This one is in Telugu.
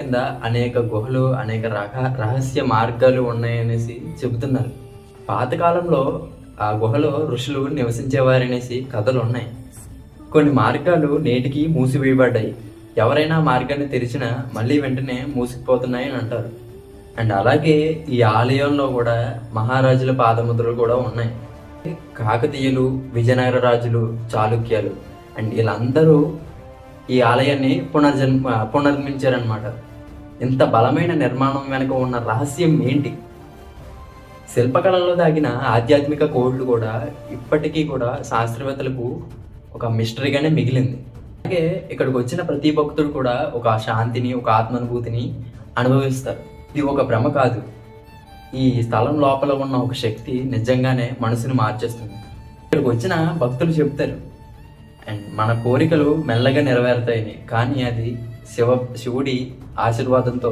కింద అనేక గుహలు, అనేక రహస్య మార్గాలు ఉన్నాయనేసి చెబుతున్నారు. పాతకాలంలో ఆ గుహలో ఋషులు నివసించేవారనేసి కథలు ఉన్నాయి. కొన్ని మార్గాలు నేటికి మూసివేయబడ్డాయి. ఎవరైనా మార్గాన్ని తెరిచినా మళ్ళీ వెంటనే మూసుకుపోతున్నాయి అని అంటారు. అండ్ అలాగే ఈ ఆలయంలో కూడా మహారాజుల పాదముద్రలు కూడా ఉన్నాయి. కాకతీయులు, విజయనగర రాజులు, చాళుక్యాలు అండ్ వీళ్ళందరూ ఈ ఆలయాన్ని పునర్నిర్మించారనమాట. ఇంత బలమైన నిర్మాణం వెనుక ఉన్న రహస్యం ఏంటి? శిల్పకళలో దాగిన ఆధ్యాత్మిక కోడ్లు కూడా ఇప్పటికీ కూడా శాస్త్రవేత్తలకు ఒక మిస్టరీగానే మిగిలింది. అలాగే ఇక్కడికి వచ్చిన ప్రతి భక్తుడు కూడా ఒక శాంతిని, ఒక ఆత్మానుభూతిని అనుభవిస్తారు. ఇది ఒక భ్రమ కాదు. ఈ స్థలం లోపల ఉన్న ఒక శక్తి నిజంగానే మనసుని మార్చేస్తుంది. ఇక్కడికి వచ్చిన భక్తులు చెప్తారు అండ్ మన కోరికలు మెల్లగా నెరవేరుతాయని, కానీ అది శివుడి ఆశీర్వాదంతో